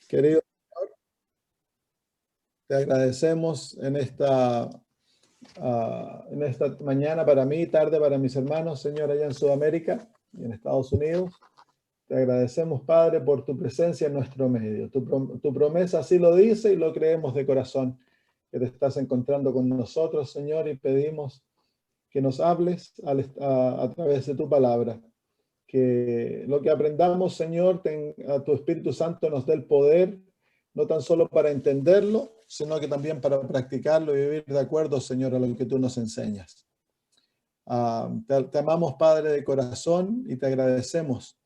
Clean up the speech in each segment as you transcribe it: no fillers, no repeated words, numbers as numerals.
Querido Señor, te agradecemos en esta mañana para mí, tarde para mis hermanos, Señor, allá en Sudamérica y en Estados Unidos. Te agradecemos, Padre, por tu presencia en nuestro medio. Tu promesa así lo dice y lo creemos de corazón, que te estás encontrando con nosotros, Señor, y pedimos que nos hables a través de tu palabra. Que lo que aprendamos, Señor, a tu Espíritu Santo nos dé el poder, no tan solo para entenderlo, sino que también para practicarlo y vivir de acuerdo, Señor, a lo que tú nos enseñas. Te amamos, Padre, de corazón, y te agradecemos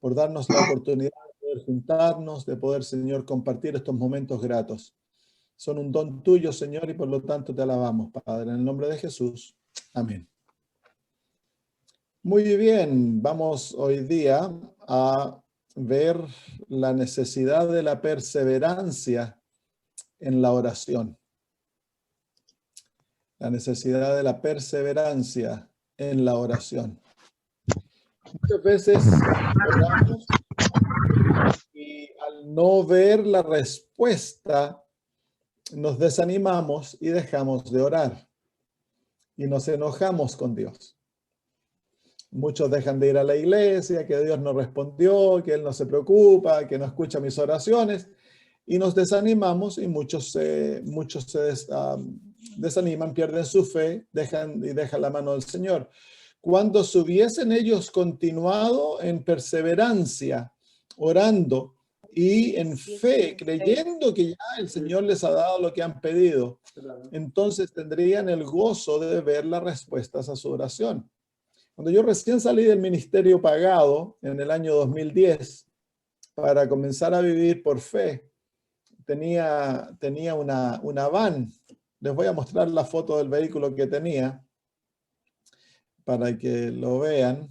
por darnos la oportunidad de poder juntarnos, de poder, Señor, compartir estos momentos gratos. Son un don tuyo, Señor, y por lo tanto te alabamos, Padre, en el nombre de Jesús. Amén. Muy bien, vamos hoy día a ver la necesidad de la perseverancia en la oración. La necesidad de la perseverancia en la oración. Muchas veces oramos y al no ver la respuesta nos desanimamos y dejamos de orar y nos enojamos con Dios. Muchos dejan de ir a la iglesia, que Dios no respondió, que Él no se preocupa, que no escucha mis oraciones, y nos desanimamos y muchos se desaniman, pierden su fe, dejan la mano del Señor. Cuando si hubiesen ellos continuado en perseverancia, orando y en fe, creyendo que ya el Señor les ha dado lo que han pedido, entonces tendrían el gozo de ver las respuestas a su oración. Cuando yo recién salí del ministerio pagado en el año 2010 para comenzar a vivir por fe, tenía una van. Les voy a mostrar la foto del vehículo que tenía para que lo vean.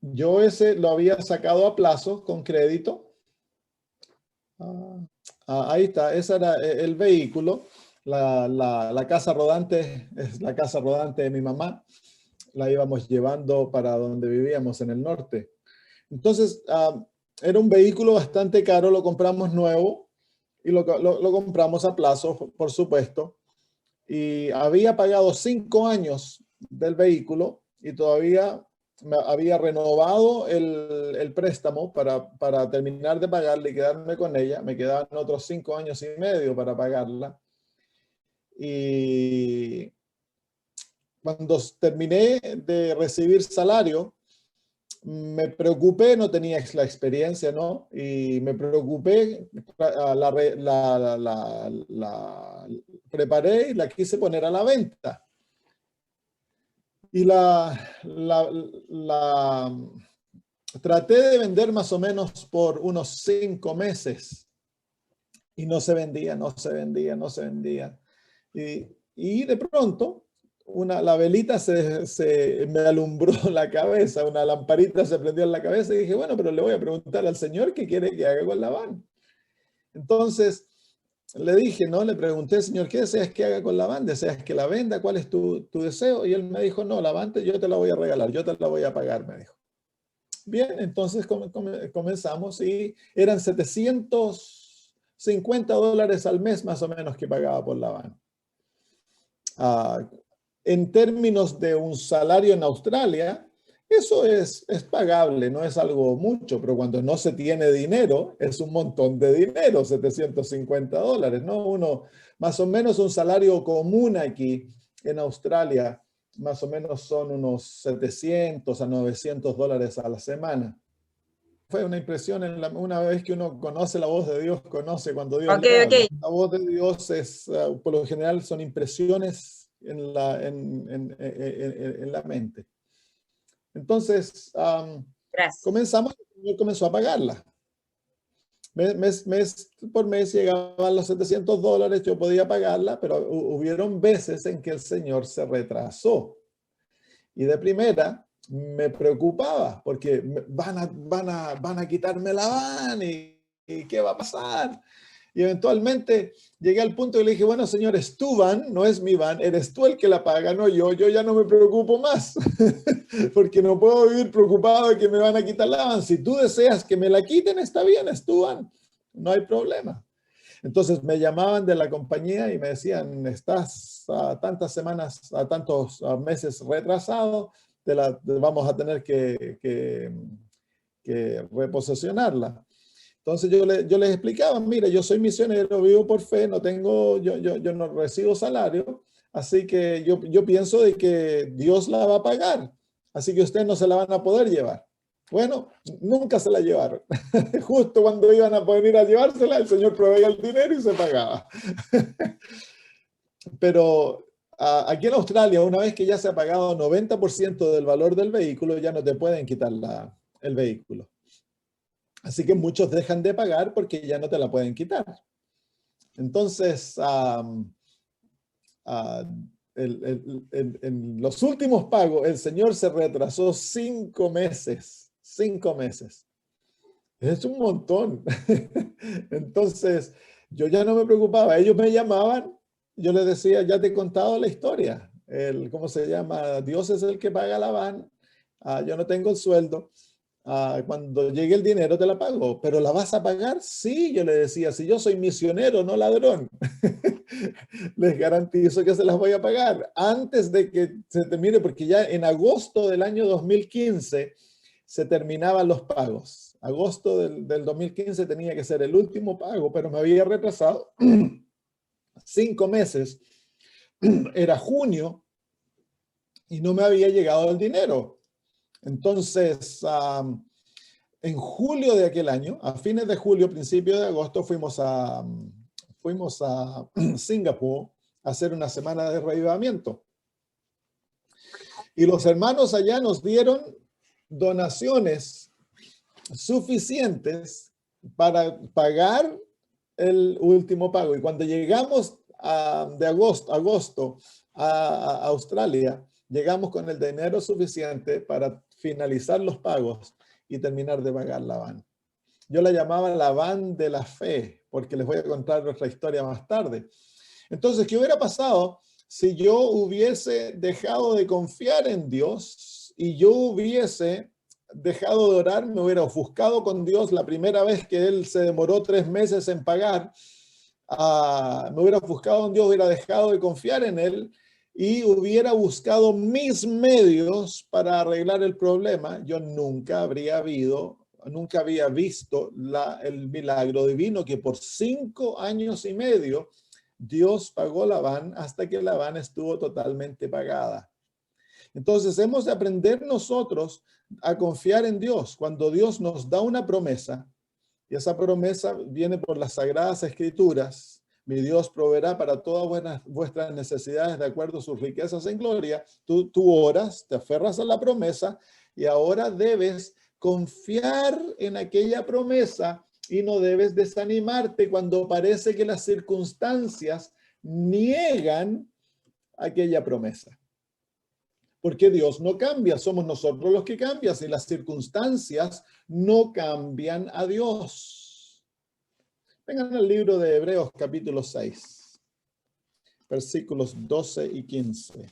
Yo ese lo había sacado a plazo con crédito. Ahí está, ese era el vehículo. La casa rodante es la casa rodante de mi mamá. La íbamos llevando para donde vivíamos en el norte. Entonces, era un vehículo bastante caro, lo compramos nuevo y lo compramos a plazo, por supuesto. Y había pagado 5 años del vehículo y todavía me había renovado el préstamo para terminar de pagarla y quedarme con ella. Me quedaban otros 5 años y medio para pagarla. Y cuando terminé de recibir salario, me preocupé, no tenía la experiencia, ¿no? Y me preocupé, la preparé y la quise poner a la venta. Y traté de vender más o menos por unos 5 meses. Y no se vendía. Y de pronto, la velita me alumbró la cabeza, una lamparita se prendió en la cabeza y dije, bueno, pero le voy a preguntar al Señor qué quiere que haga con la van. Entonces le dije, ¿no? Le pregunté, Señor, ¿qué deseas que haga con la van? ¿Deseas que la venda? ¿Cuál es tu deseo? Y él me dijo, no, la van yo te la voy a regalar, yo te la voy a pagar, me dijo. Bien, entonces comenzamos y eran $750 al mes más o menos que pagaba por la van. En términos de un salario en Australia, eso es pagable, no es algo mucho, pero cuando no se tiene dinero, es un montón de dinero, $750, ¿no? Más o menos un salario común aquí en Australia, más o menos son unos $700 a $900 a la semana. Fue una impresión, una vez que uno conoce la voz de Dios, conoce cuando Dios le habla. La voz de Dios por lo general son impresiones en la mente. Entonces, comenzamos, y él comenzó a pagarla. Mes por mes llegaban los $700, yo podía pagarla, pero hubieron veces en que el Señor se retrasó. Y de primera me preocupaba, porque van a quitarme la van y ¿qué va a pasar? Y eventualmente llegué al punto que le dije, bueno, señor, es tu van, no es mi van, eres tú el que la paga, no yo. Yo ya no me preocupo más, porque no puedo vivir preocupado de que me van a quitar la van. Si tú deseas que me la quiten, está bien, es tu van, no hay problema. Entonces me llamaban de la compañía y me decían, estás a tantas semanas, a tantos meses retrasado, vamos a tener que reposicionarla. Entonces yo les explicaba, mira, yo soy misionero, vivo por fe, no tengo, yo no recibo salario, así que yo pienso de que Dios la va a pagar, así que ustedes no se la van a poder llevar. Bueno, nunca se la llevaron. Justo cuando iban a poder ir a llevársela, el Señor proveía el dinero y se pagaba. Pero aquí en Australia, una vez que ya se ha pagado 90% del valor del vehículo, ya no te pueden quitar el vehículo. Así que muchos dejan de pagar porque ya no te la pueden quitar. Entonces, en los últimos pagos, el Señor se retrasó 5 meses. 5 meses. Es un montón. Entonces, yo ya no me preocupaba. Ellos me llamaban, yo les decía, ya te he contado la historia. ¿Cómo se llama? Dios es el que paga la van. Yo no tengo el sueldo. Cuando llegue el dinero te la pago, pero ¿la vas a pagar? Sí, yo le decía, si yo soy misionero, no ladrón, les garantizo que se las voy a pagar antes de que se termine, porque ya en agosto del año 2015 se terminaban los pagos. Agosto del 2015 tenía que ser el último pago, pero me había retrasado 5 meses. Era junio y no me había llegado el dinero. Entonces, en julio de aquel año, a fines de julio, principio de agosto, fuimos a Singapur a hacer una semana de reavivamiento. Y los hermanos allá nos dieron donaciones suficientes para pagar el último pago. Y cuando llegamos de agosto a Australia, llegamos con el dinero suficiente para finalizar los pagos y terminar de pagar la van. Yo la llamaba la van de la fe, porque les voy a contar nuestra historia más tarde. Entonces, ¿qué hubiera pasado si yo hubiese dejado de confiar en Dios y yo hubiese dejado de orar, me hubiera ofuscado con Dios la primera vez que Él se demoró 3 meses en pagar? Me hubiera ofuscado en Dios, hubiera dejado de confiar en Él y hubiera buscado mis medios para arreglar el problema. Yo nunca había visto el milagro divino que por 5 años y medio Dios pagó la van hasta que la van estuvo totalmente pagada. Entonces hemos de aprender nosotros a confiar en Dios. Cuando Dios nos da una promesa, y esa promesa viene por las Sagradas Escrituras, mi Dios proveerá para todas vuestras necesidades de acuerdo a sus riquezas en gloria. Tú oras, te aferras a la promesa y ahora debes confiar en aquella promesa y no debes desanimarte cuando parece que las circunstancias niegan aquella promesa. Porque Dios no cambia, somos nosotros los que cambian y las circunstancias no cambian a Dios. Vengan al libro de Hebreos capítulo 6, versículos 12 y 15.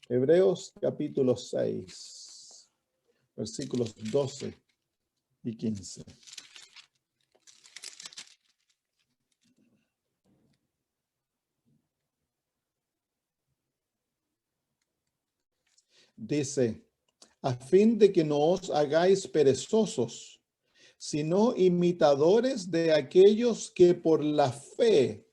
Hebreos capítulo 6, versículos 12 y 15. Dice, a fin de que no os hagáis perezosos, sino imitadores de aquellos que por la fe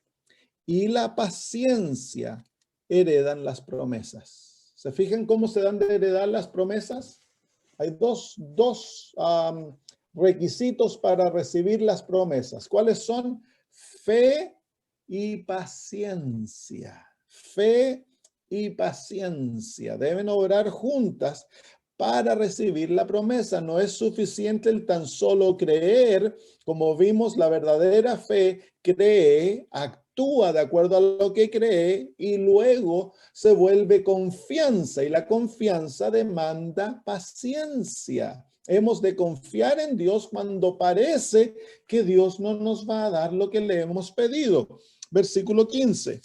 y la paciencia heredan las promesas. ¿Se fijan cómo se dan de heredar las promesas? Hay dos requisitos para recibir las promesas. ¿Cuáles son? Fe y paciencia. Fe y paciencia deben obrar juntas para recibir la promesa. No es suficiente el tan solo creer. Como vimos, la verdadera fe cree, actúa de acuerdo a lo que cree y luego se vuelve confianza, y la confianza demanda paciencia. hemos de confiar en Dios cuando parece que Dios no nos va a dar lo que le hemos pedido. Versículo 15.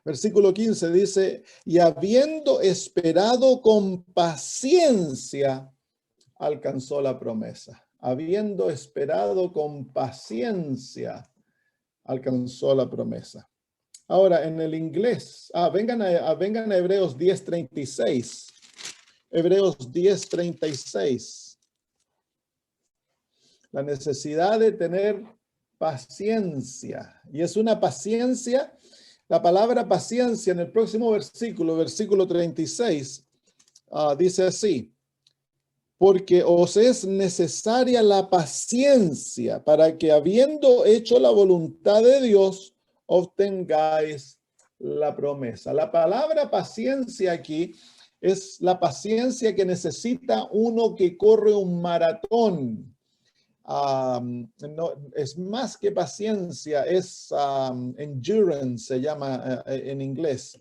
Versículo 15 dice, y habiendo esperado con paciencia, alcanzó la promesa. Habiendo esperado con paciencia, alcanzó la promesa. Ahora, en el inglés, vengan a Hebreos 10:36. Hebreos 10:36. La necesidad de tener paciencia. Y es una paciencia. La palabra paciencia en el próximo versículo, versículo 36, dice así, porque os es necesaria la paciencia para que habiendo hecho la voluntad de Dios, obtengáis la promesa. La palabra paciencia aquí es la paciencia que necesita uno que corre un maratón. No, es más que paciencia, es endurance, se llama en inglés.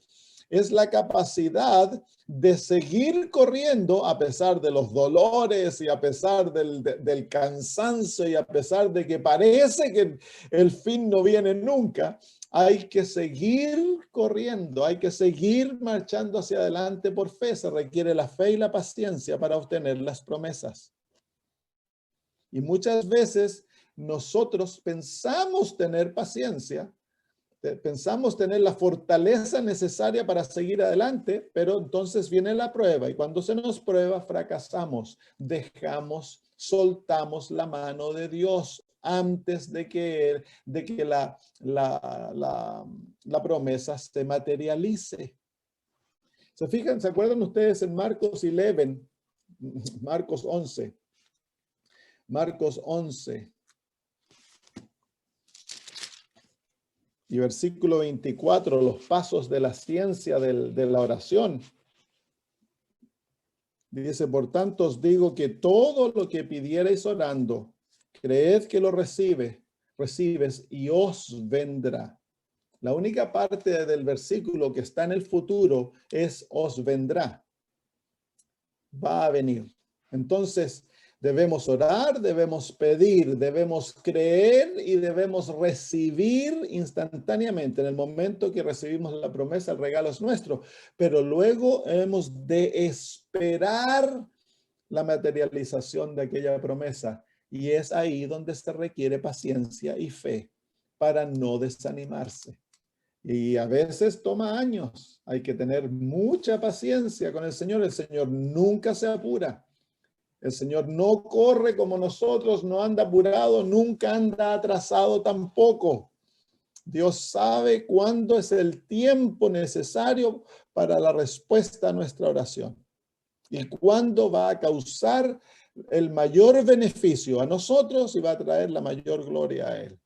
Es la capacidad de seguir corriendo a pesar de los dolores y a pesar del cansancio y a pesar de que parece que el fin no viene nunca. Hay que seguir corriendo, hay que seguir marchando hacia adelante por fe. Se requiere la fe y la paciencia para obtener las promesas. Y muchas veces nosotros pensamos tener paciencia, pensamos tener la fortaleza necesaria para seguir adelante, pero entonces viene la prueba y cuando se nos prueba fracasamos, dejamos, soltamos la mano de Dios antes de que la promesa se materialice. ¿Se fijan? ¿Se acuerdan ustedes en Marcos 11? Marcos 11. Marcos 11 y versículo 24, los pasos de la ciencia de la oración. Dice, por tanto os digo que todo lo que pidierais orando, creed que lo recibes y os vendrá. La única parte del versículo que está en el futuro es os vendrá. Va a venir. Entonces, debemos orar, debemos pedir, debemos creer y debemos recibir instantáneamente. En el momento que recibimos la promesa, el regalo es nuestro. Pero luego hemos de esperar la materialización de aquella promesa. Y es ahí donde se requiere paciencia y fe para no desanimarse. Y a veces toma años. Hay que tener mucha paciencia con el Señor. El Señor nunca se apura. El Señor no corre como nosotros, no anda apurado, nunca anda atrasado tampoco. Dios sabe cuándo es el tiempo necesario para la respuesta a nuestra oración y cuándo va a causar el mayor beneficio a nosotros y va a traer la mayor gloria a Él.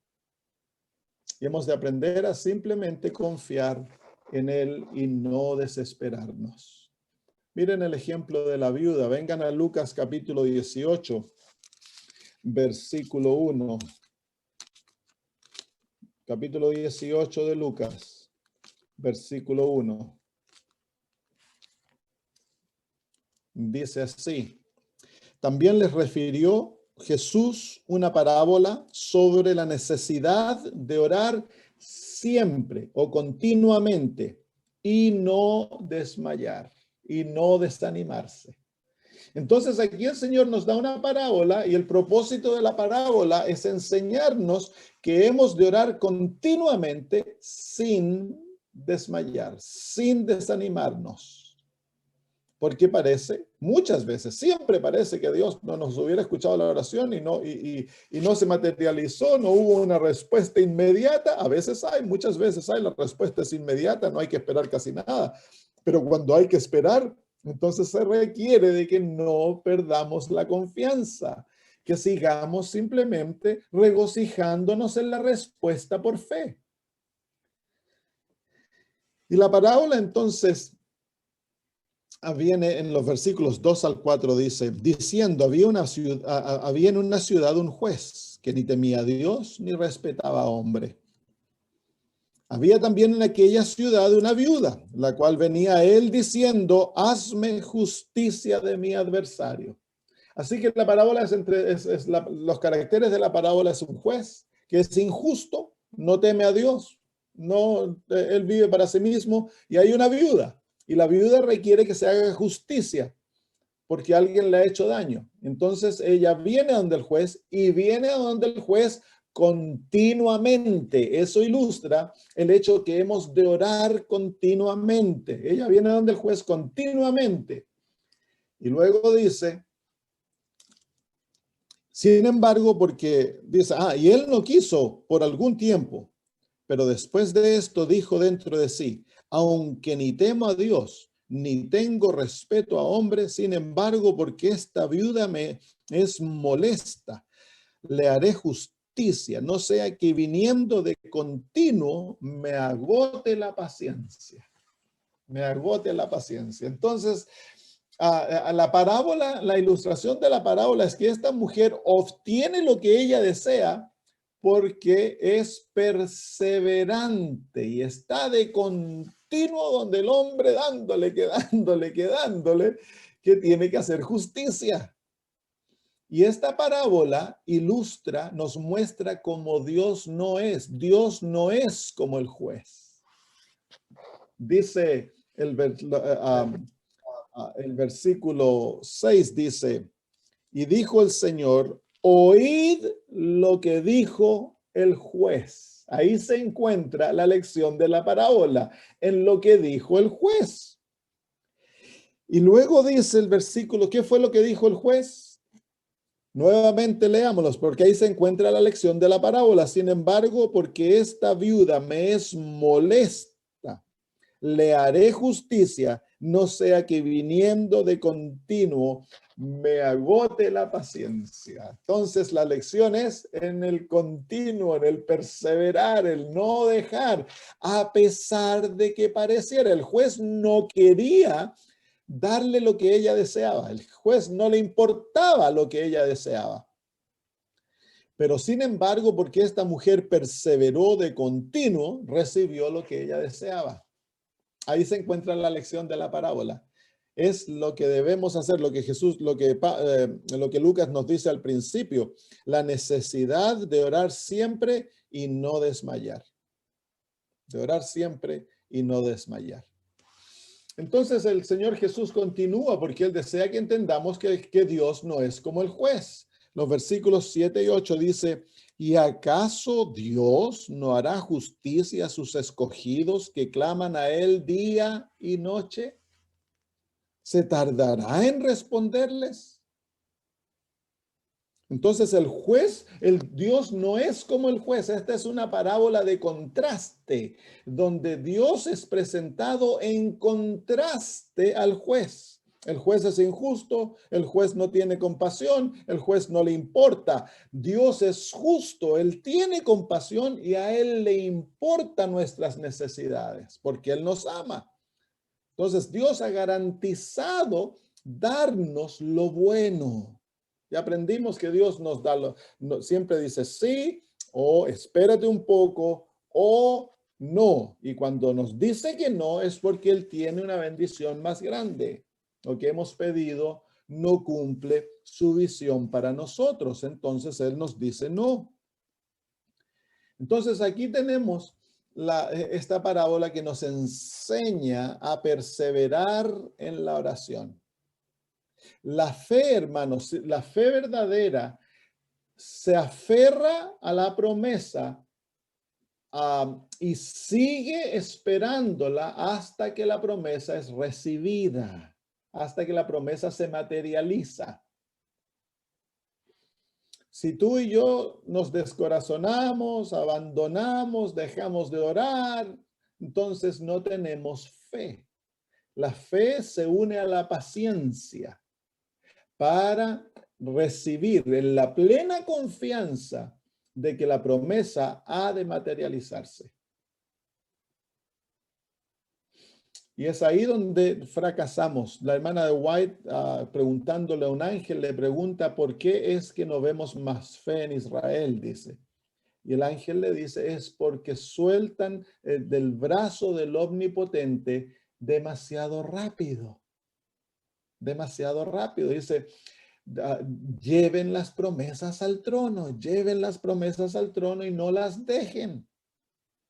Y hemos de aprender a simplemente confiar en Él y no desesperarnos. Miren el ejemplo de la viuda. Vengan a Lucas capítulo 18, versículo 1. Capítulo 18 de Lucas, versículo 1. Dice así. También les refirió Jesús una parábola sobre la necesidad de orar siempre o continuamente y no desmayar y no desanimarse. Entonces aquí el Señor nos da una parábola y el propósito de la parábola es enseñarnos que hemos de orar continuamente sin desmayar, sin desanimarnos. Porque parece, muchas veces, siempre parece que Dios no nos hubiera escuchado la oración y no se materializó, no hubo una respuesta inmediata. A veces hay, muchas veces hay, la respuesta es inmediata, no hay que esperar casi nada. Pero cuando hay que esperar, entonces se requiere de que no perdamos la confianza, que sigamos simplemente regocijándonos en la respuesta por fe. Y la parábola entonces viene en los versículos 2 al 4, dice, diciendo, había en una ciudad un juez que ni temía a Dios ni respetaba a hombre. Había también en aquella ciudad una viuda, la cual venía a él diciendo, hazme justicia de mi adversario. Así que la parábola los caracteres de la parábola es un juez que es injusto, no teme a Dios, no, él vive para sí mismo, y hay una viuda, y la viuda requiere que se haga justicia porque alguien le ha hecho daño. Entonces ella viene a donde el juez y viene a donde el juez continuamente. Eso ilustra el hecho que hemos de orar continuamente. Ella viene a donde el juez continuamente. Y luego dice, sin embargo, porque dice, y él no quiso por algún tiempo, pero después de esto dijo dentro de sí, aunque ni temo a Dios, ni tengo respeto a hombres, sin embargo, porque esta viuda me es molesta, le haré justicia, no sea que viniendo de continuo me agote la paciencia. Me agote la paciencia. Entonces, a la parábola, la ilustración de la parábola es que esta mujer obtiene lo que ella desea porque es perseverante y está de continuo donde el hombre dándole, que tiene que hacer justicia. Y esta parábola ilustra, nos muestra cómo Dios no es. Dios no es como el juez. Dice el versículo 6 dice, y dijo el Señor, oíd lo que dijo el juez. Ahí se encuentra la lección de la parábola, en lo que dijo el juez. Y luego dice el versículo, ¿qué fue lo que dijo el juez? Nuevamente leámoslos, porque ahí se encuentra la lección de la parábola. Sin embargo, porque esta viuda me es molesta, le haré justicia, no sea que viniendo de continuo me agote la paciencia. Entonces la lección es en el continuo, en el perseverar, el no dejar, a pesar de que pareciera. El juez no quería darle lo que ella deseaba. El juez no le importaba lo que ella deseaba. Pero sin embargo, porque esta mujer perseveró de continuo, recibió lo que ella deseaba. Ahí se encuentra la lección de la parábola. Es lo que debemos hacer, lo que Jesús, lo que Lucas nos dice al principio, la necesidad de orar siempre y no desmayar. De orar siempre y no desmayar. Entonces el Señor Jesús continúa porque Él desea que entendamos que Dios no es como el juez. Los versículos 7 y 8 dice, ¿y acaso Dios no hará justicia a sus escogidos que claman a Él día y noche? ¿Se tardará en responderles? Entonces el juez, el Dios no es como el juez. Esta es una parábola de contraste, donde Dios es presentado en contraste al juez. El juez es injusto, el juez no tiene compasión, el juez no le importa. Dios es justo, Él tiene compasión y a Él le importan nuestras necesidades, porque Él nos ama. Entonces Dios ha garantizado darnos lo bueno. Ya aprendimos que Dios nos da, siempre dice sí, o espérate un poco, o no. Y cuando nos dice que no, es porque Él tiene una bendición más grande. Lo que hemos pedido no cumple su visión para nosotros. Entonces Él nos dice no. Entonces aquí tenemos esta parábola que nos enseña a perseverar en la oración. La fe, hermanos, la fe verdadera se aferra a la promesa y sigue esperándola hasta que la promesa es recibida, hasta que la promesa se materializa. Si tú y yo nos descorazonamos, abandonamos, dejamos de orar, entonces no tenemos fe. La fe se une a la paciencia para recibir en la plena confianza de que la promesa ha de materializarse. Y es ahí donde fracasamos. La hermana de White, preguntándole a un ángel, le pregunta por qué es que no vemos más fe en Israel, dice. Y el ángel le dice, es porque sueltan del brazo del Omnipotente demasiado rápido. Demasiado rápido. Dice, Lleven las promesas al trono, lleven las promesas al trono y no las dejen.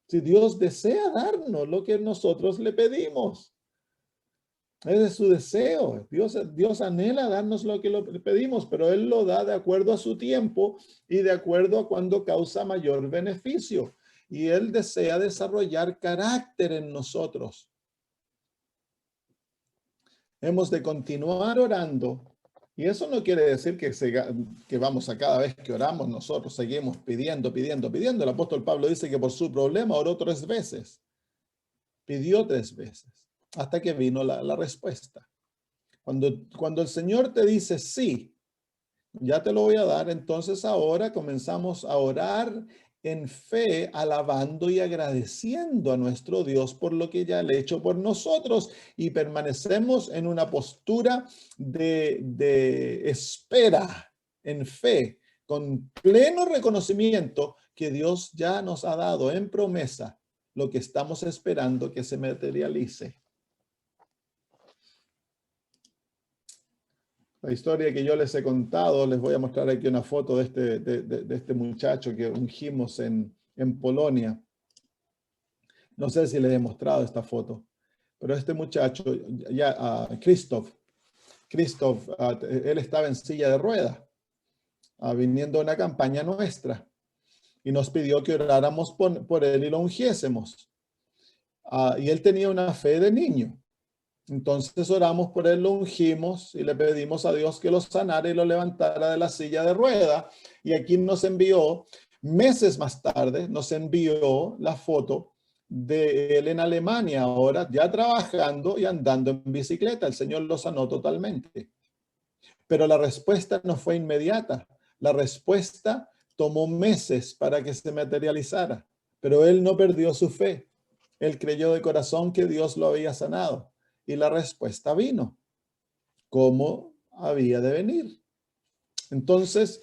Si Dios desea darnos lo que nosotros le pedimos. Ese es su deseo. Dios anhela darnos lo que le pedimos, pero Él lo da de acuerdo a su tiempo y de acuerdo a cuando causa mayor beneficio. Y Él desea desarrollar carácter en nosotros. Hemos de continuar orando. Y eso no quiere decir que vamos a cada vez que oramos nosotros seguimos pidiendo. El apóstol Pablo dice que por su problema oró 3 veces. Pidió 3 veces hasta que vino la respuesta. Cuando el Señor te dice sí, ya te lo voy a dar, entonces ahora comenzamos a orar en fe, alabando y agradeciendo a nuestro Dios por lo que ya le ha hecho por nosotros y permanecemos en una postura de espera, en fe, con pleno reconocimiento que Dios ya nos ha dado en promesa lo que estamos esperando que se materialice. La historia que yo les he contado, les voy a mostrar aquí una foto de este muchacho que ungimos en Polonia. No sé si les he mostrado esta foto, pero este muchacho, Krzysztof, él estaba en silla de ruedas, viniendo a una campaña nuestra, y nos pidió que oráramos por él y lo ungiésemos. Y él tenía una fe de niño. Entonces oramos por él, lo ungimos y le pedimos a Dios que lo sanara y lo levantara de la silla de rueda. Y aquí nos envió, meses más tarde, nos envió la foto de él en Alemania, ahora ya trabajando y andando en bicicleta. El Señor lo sanó totalmente. Pero la respuesta no fue inmediata. La respuesta tomó meses para que se materializara. Pero él no perdió su fe. Él creyó de corazón que Dios lo había sanado. Y la respuesta vino, como había de venir. Entonces,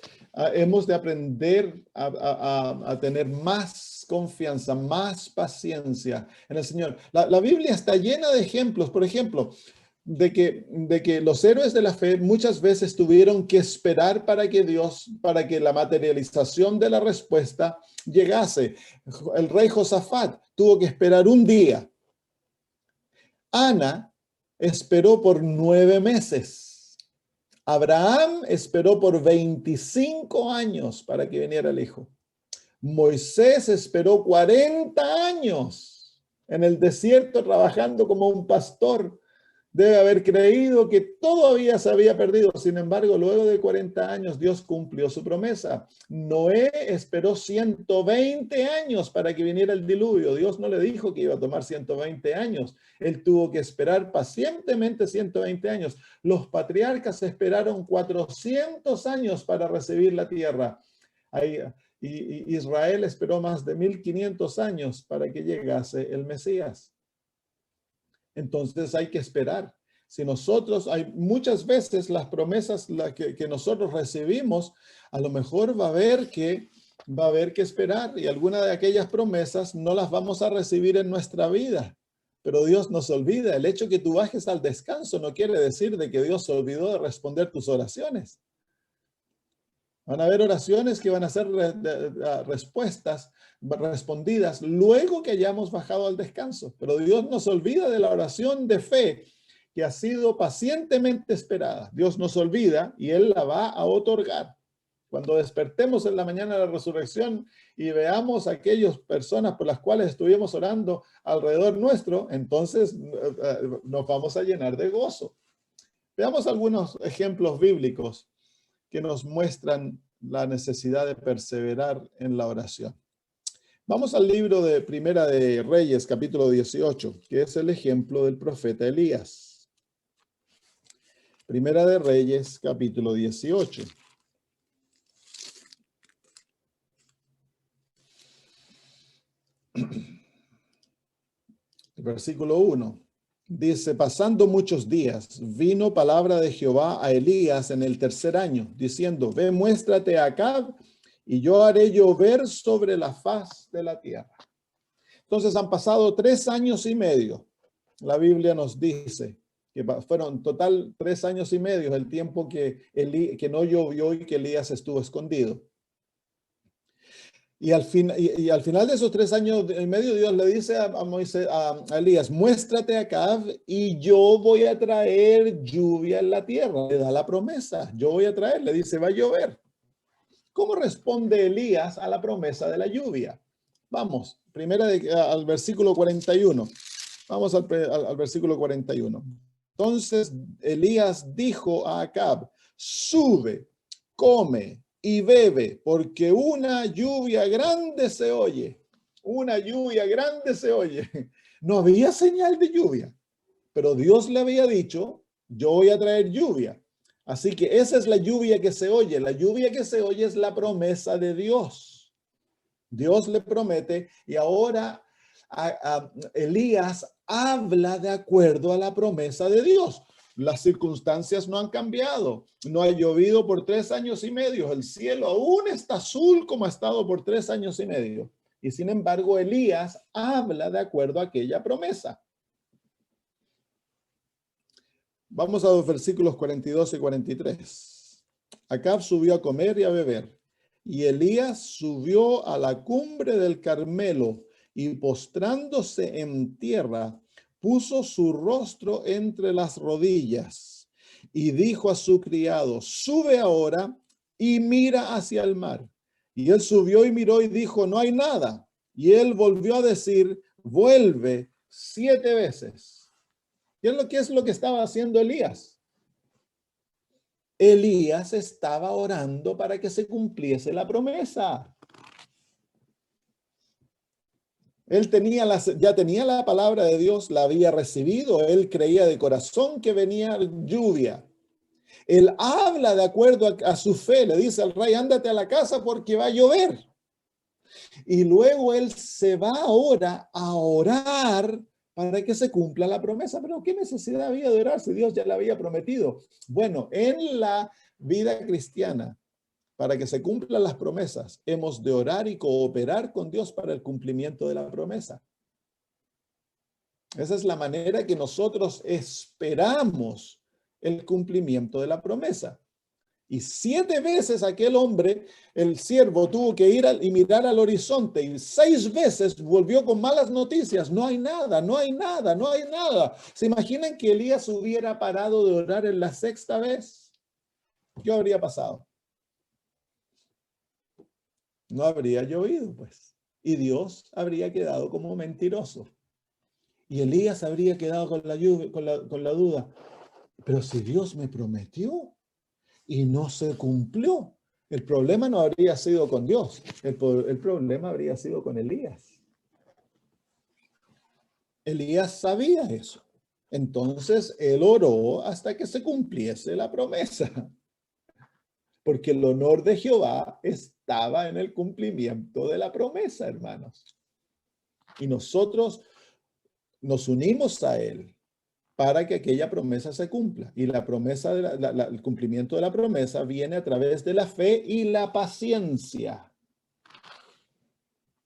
hemos de aprender a tener más confianza, más paciencia en el Señor. La Biblia está llena de ejemplos, por ejemplo, de que los héroes de la fe muchas veces tuvieron que esperar para que la materialización de la respuesta llegase. El rey Josafat tuvo que esperar un día. Ana esperó por 9 meses. Abraham esperó por 25 años para que viniera el hijo. Moisés esperó 40 años en el desierto trabajando como un pastor. Debe haber creído que todavía se había perdido. Sin embargo, luego de 40 años, Dios cumplió su promesa. Noé esperó 120 años para que viniera el diluvio. Dios no le dijo que iba a tomar 120 años. Él tuvo que esperar pacientemente 120 años. Los patriarcas esperaron 400 años para recibir la tierra. Y Israel esperó más de 1500 años para que llegase el Mesías. Entonces hay que esperar. Si nosotros, hay muchas veces las promesas que nosotros recibimos, a lo mejor va a haber que esperar, y algunas de aquellas promesas no las vamos a recibir en nuestra vida. Pero Dios nos olvida. El hecho que tú bajes al descanso no quiere decir de que Dios se olvidó de responder tus oraciones. Van a haber oraciones que van a ser respondidas luego que hayamos bajado al descanso. Pero Dios nos olvida de la oración de fe que ha sido pacientemente esperada. Dios nos olvida y Él la va a otorgar. Cuando despertemos en la mañana de la resurrección y veamos a aquellas personas por las cuales estuvimos orando alrededor nuestro, entonces nos vamos a llenar de gozo. Veamos algunos ejemplos bíblicos que nos muestran la necesidad de perseverar en la oración. Vamos al libro de Primera de Reyes, capítulo 18, que es el ejemplo del profeta Elías. Primera de Reyes, capítulo 18. El versículo 1. Dice, pasando muchos días, vino palabra de Jehová a Elías en el 3er año, diciendo, ve, muéstrate a Acab, y yo haré llover sobre la faz de la tierra. Entonces han pasado 3 años y medio. La Biblia nos dice, que fueron en total 3 años y medio el tiempo que no llovió y que Elías estuvo escondido. Y al final de esos 3 años y medio, Dios le dice a Elías, muéstrate acá y yo voy a traer lluvia en la tierra. Le da la promesa, yo voy a traer, le dice, va a llover. ¿Cómo responde Elías a la promesa de la lluvia? Vamos, al versículo 41. Vamos al versículo 41. Entonces Elías dijo a Acab, sube, come y bebe, porque una lluvia grande se oye. Una lluvia grande se oye. No había señal de lluvia, pero Dios le había dicho, yo voy a traer lluvia. Así que esa es la lluvia que se oye. La lluvia que se oye es la promesa de Dios. Dios le promete y ahora Elías habla de acuerdo a la promesa de Dios. Las circunstancias no han cambiado. No ha llovido por 3 años y medio. El cielo aún está azul como ha estado por 3 años y medio. Y sin embargo, Elías habla de acuerdo a aquella promesa. Vamos a los versículos 42 y 43. Acab subió a comer y a beber, y Elías subió a la cumbre del Carmelo y postrándose en tierra, puso su rostro entre las rodillas y dijo a su criado, sube ahora y mira hacia el mar. Y él subió y miró y dijo, no hay nada. Y él volvió a decir, vuelve 7 veces. ¿Qué es lo que estaba haciendo Elías? Elías estaba orando para que se cumpliese la promesa. Él ya tenía la palabra de Dios, la había recibido, él creía de corazón que venía lluvia. Él habla de acuerdo a su fe, le dice al rey, ándate a la casa porque va a llover. Y luego él se va ahora a orar para que se cumpla la promesa. Pero ¿qué necesidad había de orar si Dios ya la había prometido? Bueno, en la vida cristiana, para que se cumplan las promesas, hemos de orar y cooperar con Dios para el cumplimiento de la promesa. Esa es la manera que nosotros esperamos el cumplimiento de la promesa. Y 7 veces aquel hombre, el siervo, tuvo que ir y mirar al horizonte y 6 veces volvió con malas noticias. No hay nada, no hay nada, no hay nada. ¿Se imaginan que Elías hubiera parado de orar en la 6ª vez? ¿Qué habría pasado? No habría llovido, pues. Y Dios habría quedado como mentiroso. Y Elías habría quedado con la lluvia, con la duda. Pero si Dios me prometió y no se cumplió, el problema no habría sido con Dios, el problema habría sido con Elías. Elías sabía eso. Entonces él oró hasta que se cumpliese la promesa, porque el honor de Jehová estaba en el cumplimiento de la promesa, hermanos. Y nosotros nos unimos a él para que aquella promesa se cumpla. Y la promesa, el cumplimiento de la promesa viene a través de la fe y la paciencia.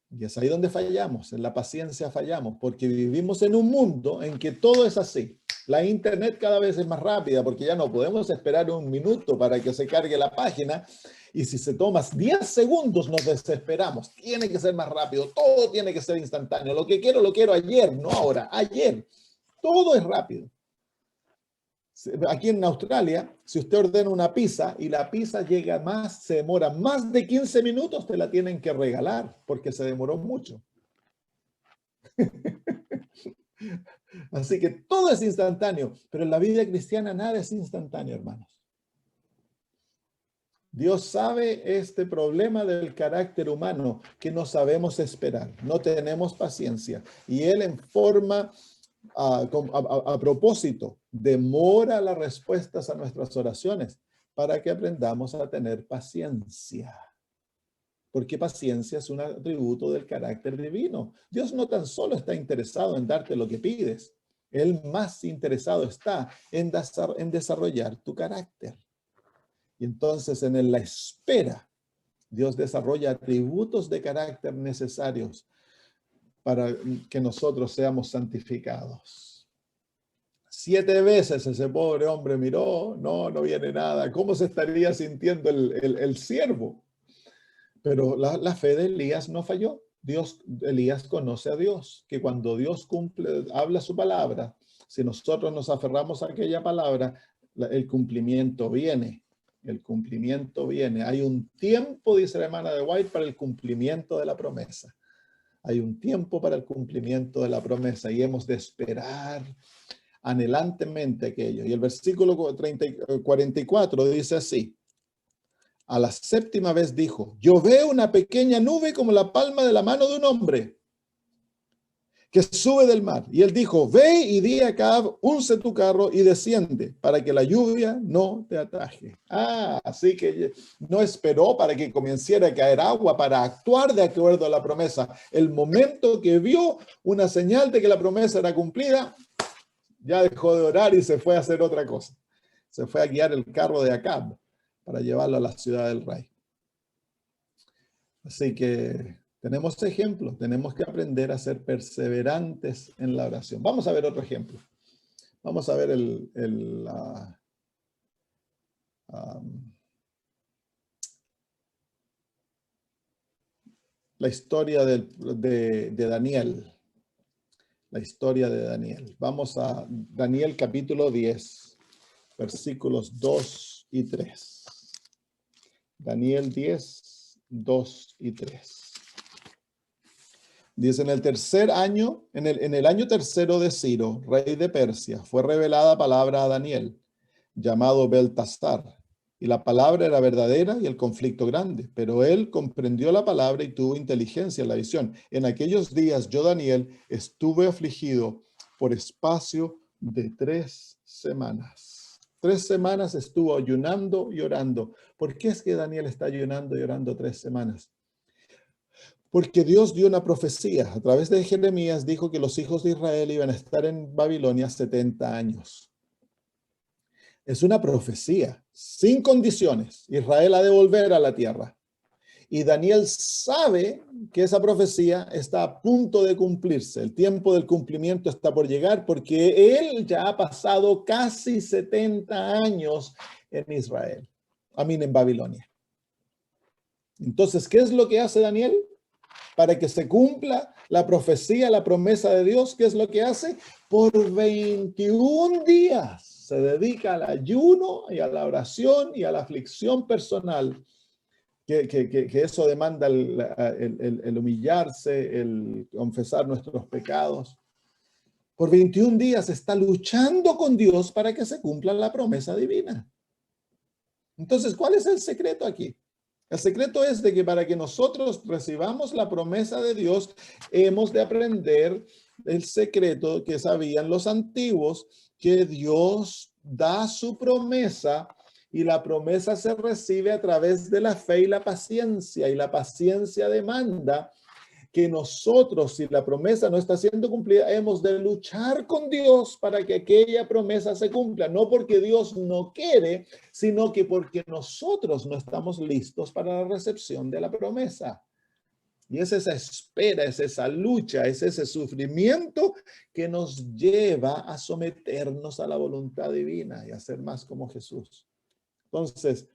Y es ahí donde fallamos, en la paciencia fallamos, porque vivimos en un mundo en que todo es así. La internet cada vez es más rápida, porque ya no podemos esperar 1 minuto para que se cargue la página. Y si se toma 10 segundos, nos desesperamos. Tiene que ser más rápido, todo tiene que ser instantáneo. Lo quiero ayer, no ahora, ayer. Todo es rápido. Aquí en Australia, si usted ordena una pizza y la pizza se demora más de 15 minutos, te la tienen que regalar porque se demoró mucho. Así que todo es instantáneo, pero en la vida cristiana nada es instantáneo, hermanos. Dios sabe este problema del carácter humano, que no sabemos esperar, no tenemos paciencia. Y Él en forma, a propósito, demora las respuestas a nuestras oraciones para que aprendamos a tener paciencia. Porque paciencia es un atributo del carácter divino. Dios no tan solo está interesado en darte lo que pides, Él más interesado está en desarrollar tu carácter. Y entonces en la espera, Dios desarrolla atributos de carácter necesarios para que nosotros seamos santificados. 7 veces ese pobre hombre miró, no viene nada. ¿Cómo se estaría sintiendo el siervo? Pero la fe de Elías no falló. Elías conoce a Dios, que cuando Dios habla su palabra, si nosotros nos aferramos a aquella palabra, el cumplimiento viene. El cumplimiento viene. Hay un tiempo, dice la hermana de White, para el cumplimiento de la promesa. Hay un tiempo para el cumplimiento de la promesa y hemos de esperar anhelantemente aquello. Y el versículo 44 dice así: a la 7ª vez dijo, yo veo una pequeña nube como la palma de la mano de un hombre que sube del mar. Y él dijo, ve y di a Acab, unce tu carro y desciende para que la lluvia no te ataje. Así que no esperó para que comenzara a caer agua para actuar de acuerdo a la promesa. El momento que vio una señal de que la promesa era cumplida, ya dejó de orar y se fue a hacer otra cosa. Se fue a guiar el carro de Acab para llevarlo a la ciudad del rey. Así que tenemos ejemplos, tenemos que aprender a ser perseverantes en la oración. Vamos a ver otro ejemplo. Vamos a ver la historia de Daniel. La historia de Daniel. Vamos a Daniel capítulo 10, versículos 2 y 3. Daniel 10, 2 y 3. Dice, en el tercer año, en el año tercero de Ciro, rey de Persia, fue revelada palabra a Daniel, llamado Beltasar. Y la palabra era verdadera y el conflicto grande, pero él comprendió la palabra y tuvo inteligencia en la visión. En aquellos días yo, Daniel, estuve afligido por espacio de 3 semanas. 3 semanas estuvo ayunando y orando. ¿Por qué es que Daniel está ayunando y orando 3 semanas? Porque Dios dio una profecía. A través de Jeremías dijo que los hijos de Israel iban a estar en Babilonia 70 años. Es una profecía, sin condiciones. Israel ha de volver a la tierra. Y Daniel sabe que esa profecía está a punto de cumplirse. El tiempo del cumplimiento está por llegar porque él ya ha pasado casi 70 años en Israel. En Babilonia. Entonces, ¿qué es lo que hace Daniel? Para que se cumpla la profecía, la promesa de Dios, ¿qué es lo que hace? Por 21 días se dedica al ayuno y a la oración y a la aflicción personal, que eso demanda el humillarse, el confesar nuestros pecados. Por 21 días está luchando con Dios para que se cumpla la promesa divina. Entonces, ¿cuál es el secreto aquí? El secreto es de que para que nosotros recibamos la promesa de Dios, hemos de aprender el secreto que sabían los antiguos, que Dios da su promesa y la promesa se recibe a través de la fe y la paciencia demanda que nosotros, si la promesa no está siendo cumplida, hemos de luchar con Dios para que aquella promesa se cumpla, no porque Dios no quiere, sino que porque nosotros no estamos listos para la recepción de la promesa. Y es esa espera, es esa lucha, es ese sufrimiento que nos lleva a someternos a la voluntad divina y a ser más como Jesús. Entonces,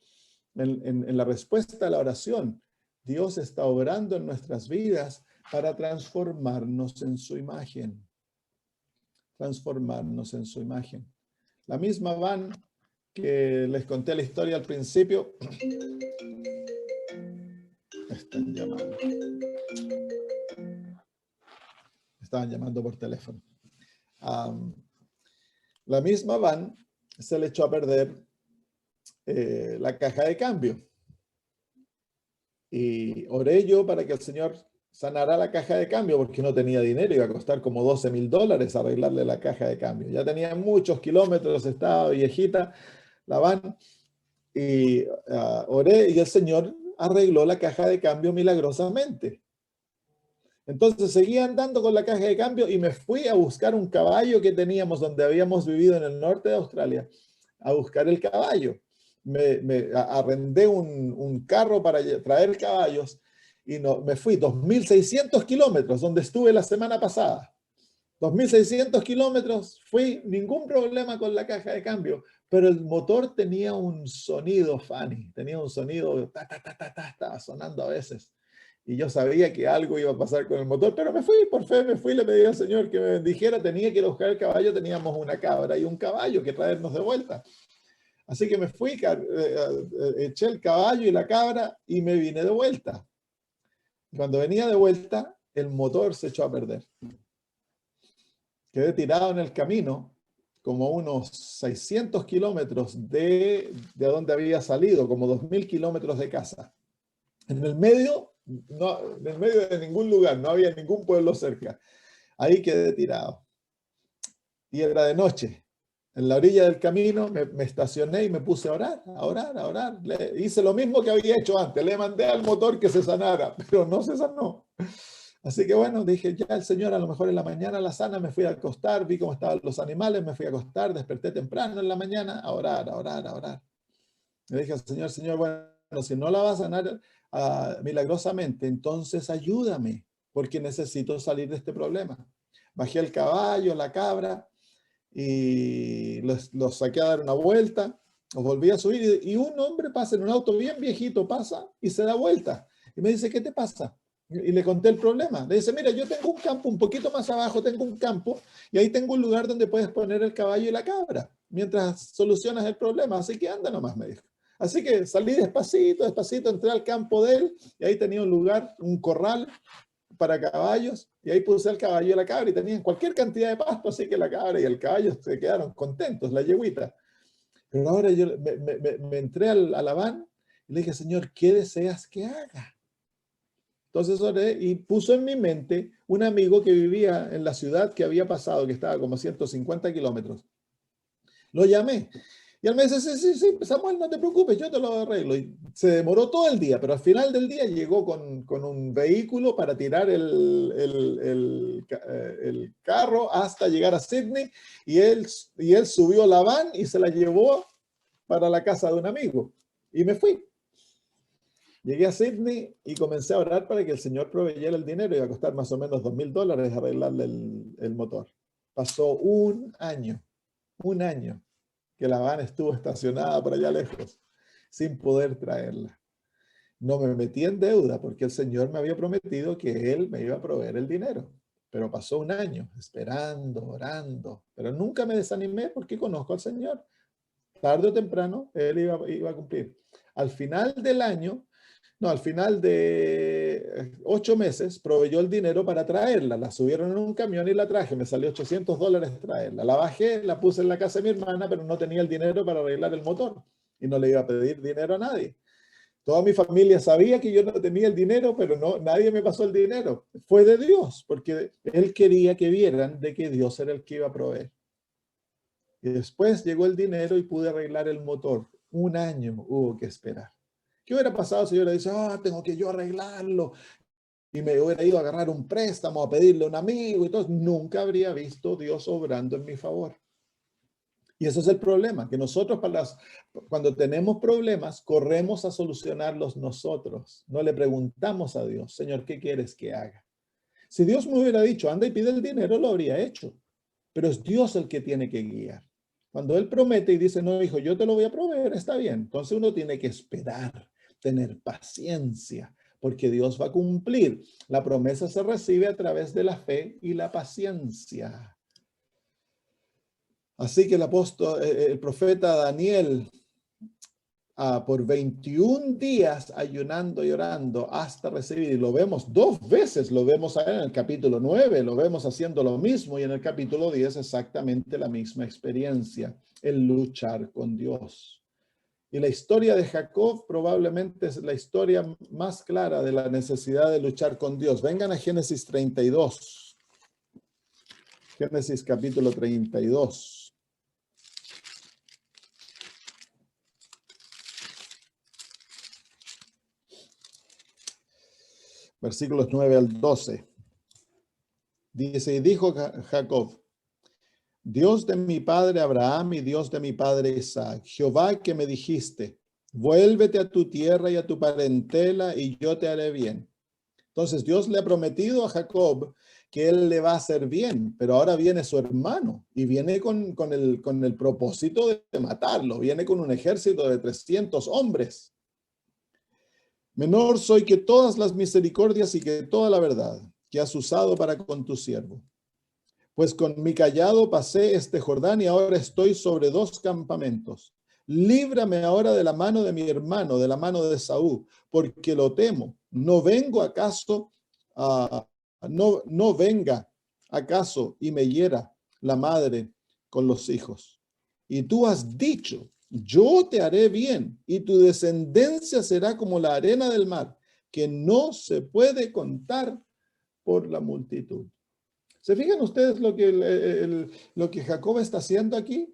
en la respuesta a la oración, Dios está obrando en nuestras vidas para transformarnos en su imagen. Transformarnos en su imagen. La misma van que les conté la historia al principio. Están llamando. Estaban llamando por teléfono. La misma van se le echó a perder la caja de cambio. Y oré yo para que el Señor sanara la caja de cambio porque no tenía dinero, iba a costar como $12,000 arreglarle la caja de cambio. Ya tenía muchos kilómetros, estaba viejita la van y oré y el Señor arregló la caja de cambio milagrosamente. Entonces seguí andando con la caja de cambio y me fui a buscar un caballo que teníamos donde habíamos vivido en el norte de Australia, a buscar el caballo. Me arrendé un carro para traer caballos y me fui 2.600 kilómetros donde estuve la semana pasada. 2.600 kilómetros, fui, ningún problema con la caja de cambio, pero el motor tenía un sonido funny, tenía un sonido, estaba sonando a veces. Y yo sabía que algo iba a pasar con el motor, pero me fui, por fe, me fui, le pedí al Señor que me bendijera, tenía que ir a buscar el caballo, teníamos una cabra y un caballo que traernos de vuelta. Así que me fui, eché el caballo y la cabra y me vine de vuelta. Cuando venía de vuelta, el motor se echó a perder. Quedé tirado en el camino, como unos 600 kilómetros de donde había salido, como 2.000 kilómetros de casa. En el medio, no, en el medio de ningún lugar, no había ningún pueblo cerca. Ahí quedé tirado. Y era de noche. En la orilla del camino me estacioné y me puse a orar, a orar, a orar. Hice lo mismo que había hecho antes. Le mandé al motor que se sanara, pero no se sanó. Así que bueno, dije, ya el Señor a lo mejor en la mañana la sana, me fui a acostar, vi cómo estaban los animales, me fui a acostar, desperté temprano en la mañana a orar, a orar, a orar. Le dije al Señor, Señor, bueno, si no la va a sanar milagrosamente, entonces ayúdame, porque necesito salir de este problema. Bajé el caballo, la cabra, y los saqué a dar una vuelta, los volví a subir, y un hombre pasa en un auto bien viejito, pasa y se da vuelta. Y me dice, ¿qué te pasa? Y le conté el problema. Le dice, mira, yo tengo un campo, un poquito más abajo tengo un campo, y ahí tengo un lugar donde puedes poner el caballo y la cabra, mientras solucionas el problema. Así que anda nomás, me dijo. Así que salí despacito, despacito, entré al campo de él, y ahí tenía un lugar, un corral para caballos, y ahí puse el caballo y la cabra, y tenían cualquier cantidad de pasto, así que la cabra y el caballo se quedaron contentos, la yeguita. Pero ahora yo me entré a la van y le dije, Señor, ¿qué deseas que haga? Entonces oré y puso en mi mente un amigo que vivía en la ciudad que había pasado, que estaba como 150 kilómetros. Lo llamé. Y él me dice, sí, Samuel, no te preocupes, yo te lo arreglo. Y se demoró todo el día, pero al final del día llegó con un vehículo para tirar el carro hasta llegar a Sydney, y él subió la van y se la llevó para la casa de un amigo. Y me fui. Llegué a Sydney y comencé a orar para que el Señor proveyera el dinero. Iba a costar más o menos $2.000 arreglarle el motor. Pasó un año que la van estuvo estacionada por allá lejos, sin poder traerla. No me metí en deuda porque el Señor me había prometido que Él me iba a proveer el dinero. Pero pasó un año esperando, orando, pero nunca me desanimé porque conozco al Señor. Tarde o temprano Él iba a cumplir. Al final del año, no, al final de 8 meses, proveyó el dinero para traerla. La subieron en un camión y la traje. Me salió $800 traerla. La bajé, la puse en la casa de mi hermana, pero no tenía el dinero para arreglar el motor. Y no le iba a pedir dinero a nadie. Toda mi familia sabía que yo no tenía el dinero, pero no, nadie me pasó el dinero. Fue de Dios, porque Él quería que vieran de que Dios era el que iba a proveer. Y después llegó el dinero y pude arreglar el motor. Un año hubo que esperar. ¿Qué hubiera pasado si yo le dice, tengo que yo arreglarlo? Y me hubiera ido a agarrar un préstamo, a pedirle a un amigo y todo. Nunca habría visto Dios obrando en mi favor. Y ese es el problema, que nosotros cuando tenemos problemas, corremos a solucionarlos nosotros. No le preguntamos a Dios, Señor, ¿qué quieres que haga? Si Dios me hubiera dicho, anda y pide el dinero, lo habría hecho. Pero es Dios el que tiene que guiar. Cuando Él promete y dice, no, hijo, yo te lo voy a proveer, está bien. Entonces uno tiene que esperar, tener paciencia, porque Dios va a cumplir. La promesa se recibe a través de la fe y la paciencia. Así que el profeta Daniel, por 21 días ayunando y orando hasta recibir, y lo vemos 2 veces, lo vemos en el capítulo 9, lo vemos haciendo lo mismo, y en el capítulo 10 exactamente la misma experiencia, el luchar con Dios. Y la historia de Jacob probablemente es la historia más clara de la necesidad de luchar con Dios. Vengan a Génesis 32. Génesis capítulo 32. Versículos 9 al 12. Dice, y dijo Jacob, Dios de mi padre Abraham y Dios de mi padre Isaac, Jehová que me dijiste, vuélvete a tu tierra y a tu parentela y yo te haré bien. Entonces Dios le ha prometido a Jacob que él le va a hacer bien, pero ahora viene su hermano y viene con el propósito de matarlo, viene con un ejército de 300 hombres. Menor soy que todas las misericordias y que toda la verdad que has usado para con tu siervo. Pues con mi cayado pasé este Jordán y ahora estoy sobre 2 campamentos. Líbrame ahora de la mano de mi hermano, de la mano de Saúl, porque lo temo. ¿No vengo acaso, no venga acaso y me hiera la madre con los hijos? Y tú has dicho, yo te haré bien y tu descendencia será como la arena del mar, que no se puede contar por la multitud. ¿Se fijan ustedes lo que Jacob está haciendo aquí?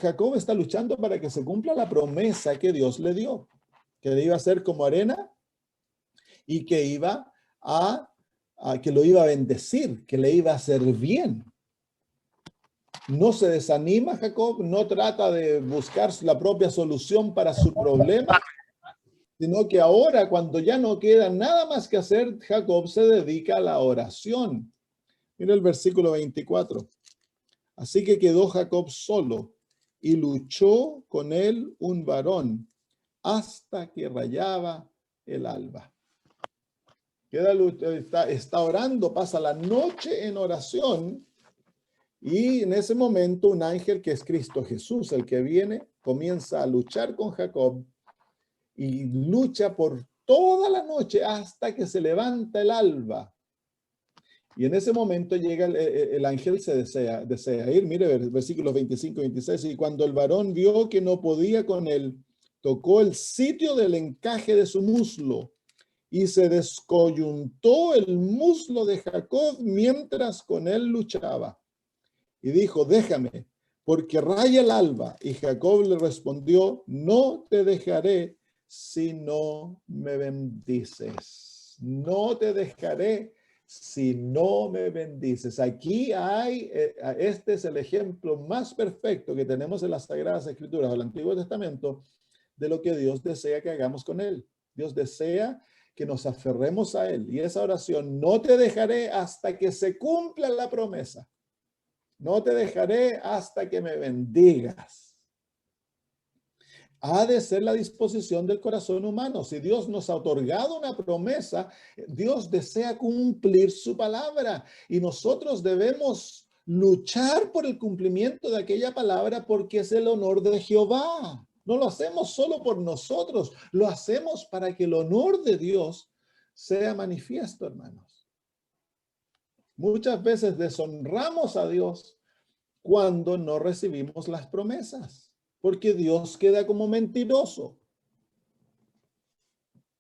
Jacob está luchando para que se cumpla la promesa que Dios le dio, que le iba a ser como arena y que que lo iba a bendecir, que le iba a hacer bien. No se desanima Jacob, no trata de buscar la propia solución para su problema, sino que ahora, cuando ya no queda nada más que hacer, Jacob se dedica a la oración. Mira el versículo 24. Así que quedó Jacob solo y luchó con él un varón hasta que rayaba el alba. Está orando, pasa la noche en oración. Y en ese momento un ángel, que es Cristo Jesús, el que viene, comienza a luchar con Jacob y lucha por toda la noche hasta que se levanta el alba. Y en ese momento llega el ángel, se desea ir. Mire, versículos 25 y 26. Y cuando el varón vio que no podía con él, tocó el sitio del encaje de su muslo y se descoyuntó el muslo de Jacob mientras con él luchaba. Y dijo, déjame, porque raya el alba. Y Jacob le respondió, no te dejaré si no me bendices. No te dejaré si no me bendices. Aquí hay, este es el ejemplo más perfecto que tenemos en las Sagradas Escrituras del Antiguo Testamento de lo que Dios desea que hagamos con él. Dios desea que nos aferremos a él. Y esa oración, no te dejaré hasta que se cumpla la promesa. No te dejaré hasta que me bendigas. Ha de ser la disposición del corazón humano. Si Dios nos ha otorgado una promesa, Dios desea cumplir su palabra y nosotros debemos luchar por el cumplimiento de aquella palabra porque es el honor de Jehová. No lo hacemos solo por nosotros, lo hacemos para que el honor de Dios sea manifiesto, hermanos. Muchas veces deshonramos a Dios cuando no recibimos las promesas, porque Dios queda como mentiroso.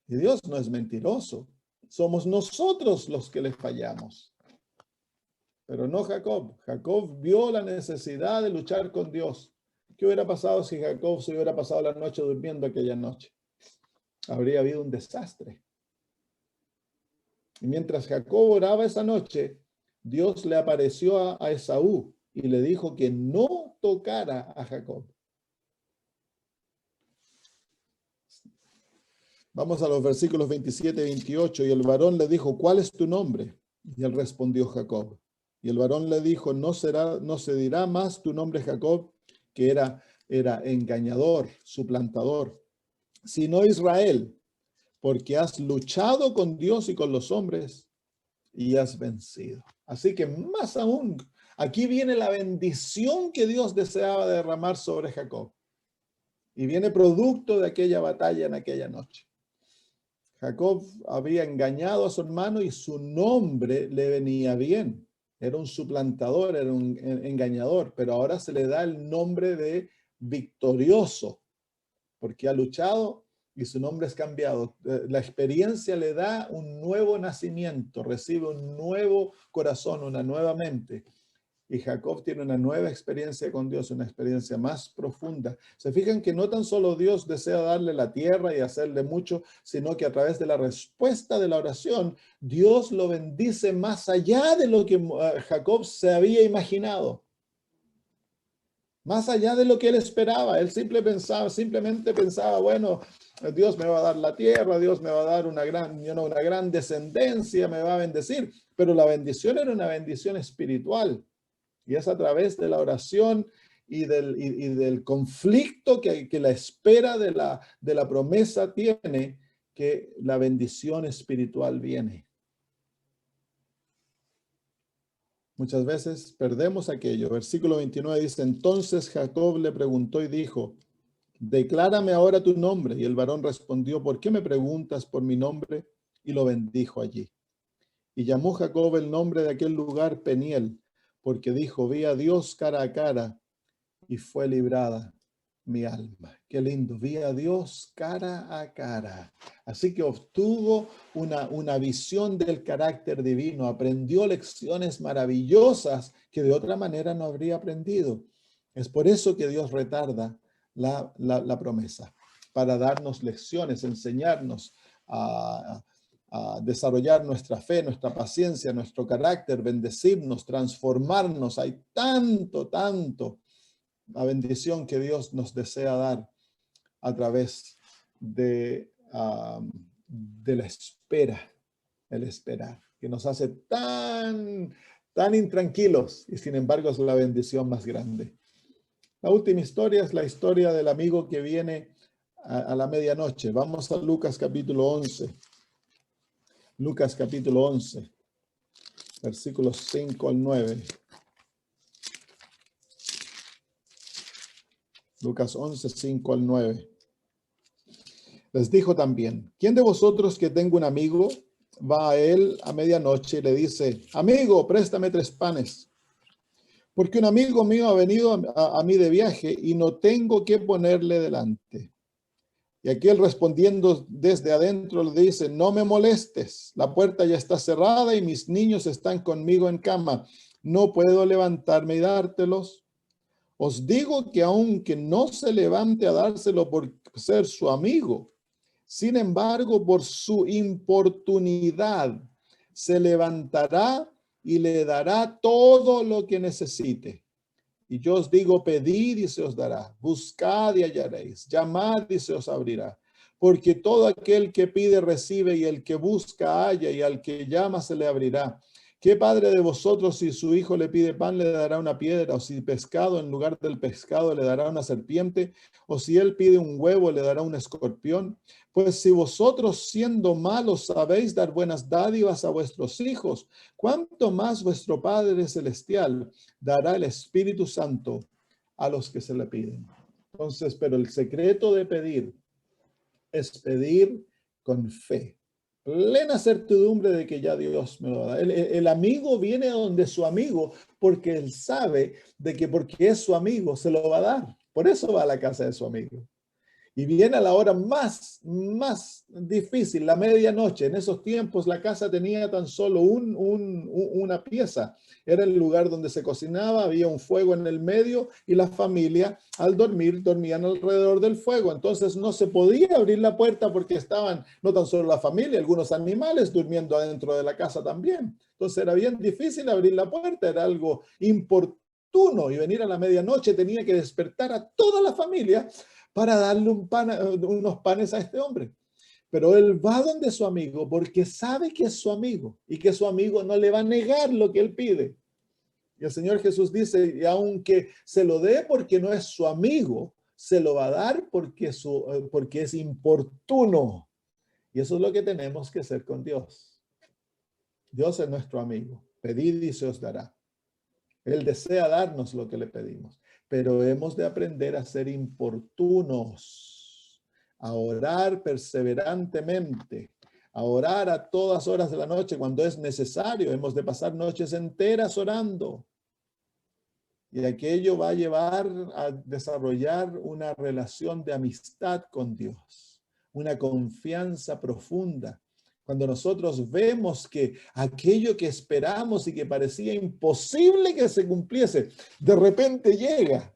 Y Dios no es mentiroso, somos nosotros los que le fallamos. Pero no Jacob. Jacob vio la necesidad de luchar con Dios. ¿Qué hubiera pasado si Jacob se hubiera pasado la noche durmiendo aquella noche? Habría habido un desastre. Y mientras Jacob oraba esa noche, Dios le apareció a Esaú y le dijo que no tocara a Jacob. Vamos a los versículos 27 y 28. Y el varón le dijo, ¿cuál es tu nombre? Y él respondió, Jacob. Y el varón le dijo, no se dirá más tu nombre Jacob, que era engañador, suplantador, sino Israel, porque has luchado con Dios y con los hombres y has vencido. Así que más aún, aquí viene la bendición que Dios deseaba derramar sobre Jacob. Y viene producto de aquella batalla en aquella noche. Jacob había engañado a su hermano y su nombre le venía bien. Era un suplantador, era un engañador, pero ahora se le da el nombre de victorioso, porque ha luchado y su nombre es cambiado. La experiencia le da un nuevo nacimiento, recibe un nuevo corazón, una nueva mente. Y Jacob tiene una nueva experiencia con Dios, una experiencia más profunda. Se fijan que no tan solo Dios desea darle la tierra y hacerle mucho, sino que a través de la respuesta de la oración, Dios lo bendice más allá de lo que Jacob se había imaginado. más allá de lo que él esperaba. Él simplemente pensaba, bueno, Dios me va a dar la tierra, Dios me va a dar una gran descendencia, me va a bendecir. Pero la bendición era una bendición espiritual. Y es a través de la oración y del conflicto que la espera de la promesa tiene, que la bendición espiritual viene. Muchas veces perdemos aquello. Versículo 29 dice, entonces Jacob le preguntó y dijo, declárame ahora tu nombre. Y el varón respondió, ¿por qué me preguntas por mi nombre? Y lo bendijo allí. Y llamó Jacob el nombre de aquel lugar Peniel, porque dijo, vi a Dios cara a cara y fue librada mi alma. Qué lindo, vi a Dios cara a cara. Así que obtuvo una visión del carácter divino, aprendió lecciones maravillosas que de otra manera no habría aprendido. Es por eso que Dios retarda la promesa, para darnos lecciones, enseñarnos a desarrollar nuestra fe, nuestra paciencia, nuestro carácter, bendecirnos, transformarnos. Hay tanto la bendición que Dios nos desea dar a través de la espera, el esperar, que nos hace tan intranquilos y sin embargo es la bendición más grande. La última historia es la historia del amigo que viene a la medianoche. Vamos a Lucas capítulo 11. Lucas capítulo 11, versículos 5 al 9. Lucas 11, 5 al 9. Les dijo también, ¿quién de vosotros que tenga un amigo va a él a medianoche y le dice, amigo, préstame 3 panes? Porque un amigo mío ha venido a mí de viaje y no tengo qué ponerle delante. Y aquel respondiendo desde adentro le dice, no me molestes, la puerta ya está cerrada y mis niños están conmigo en cama. No puedo levantarme y dártelos. Os digo que aunque no se levante a dárselo por ser su amigo, sin embargo, por su importunidad, se levantará y le dará todo lo que necesite. Y yo os digo, pedid y se os dará, buscad y hallaréis, llamad y se os abrirá. Porque todo aquel que pide recibe, y el que busca halla, y al que llama se le abrirá. ¿Qué padre de vosotros, si su hijo le pide pan, le dará una piedra? O si pescado, en lugar del pescado, le dará una serpiente? O si él pide un huevo, le dará un escorpión? Pues si vosotros, siendo malos, sabéis dar buenas dádivas a vuestros hijos, ¿cuánto más vuestro Padre Celestial dará el Espíritu Santo a los que se le piden? Entonces, pero el secreto de pedir es pedir con fe, plena certidumbre de que ya Dios me lo da. El amigo viene donde su amigo porque él sabe de que porque es su amigo se lo va a dar. Por eso va a la casa de su amigo. Y viene a la hora más difícil, la medianoche. En esos tiempos la casa tenía tan solo una pieza. Era el lugar donde se cocinaba, había un fuego en el medio y la familia al dormir dormían alrededor del fuego. Entonces no se podía abrir la puerta porque estaban no tan solo la familia, algunos animales durmiendo adentro de la casa también. Entonces era bien difícil abrir la puerta, era algo importuno y venir a la medianoche tenía que despertar a toda la familia para darle unos panes a este hombre. Pero él va donde su amigo porque sabe que es su amigo y que su amigo no le va a negar lo que él pide. Y el Señor Jesús dice, y aunque se lo dé porque no es su amigo, se lo va a dar porque es importuno. Y eso es lo que tenemos que hacer con Dios. Dios es nuestro amigo. Pedid y se os dará. Él desea darnos lo que le pedimos, pero hemos de aprender a ser importunos, a orar perseverantemente, a orar a todas horas de la noche cuando es necesario. Hemos de pasar noches enteras orando. Y aquello va a llevar a desarrollar una relación de amistad con Dios, una confianza profunda. Cuando nosotros vemos que aquello que esperamos y que parecía imposible que se cumpliese, de repente llega,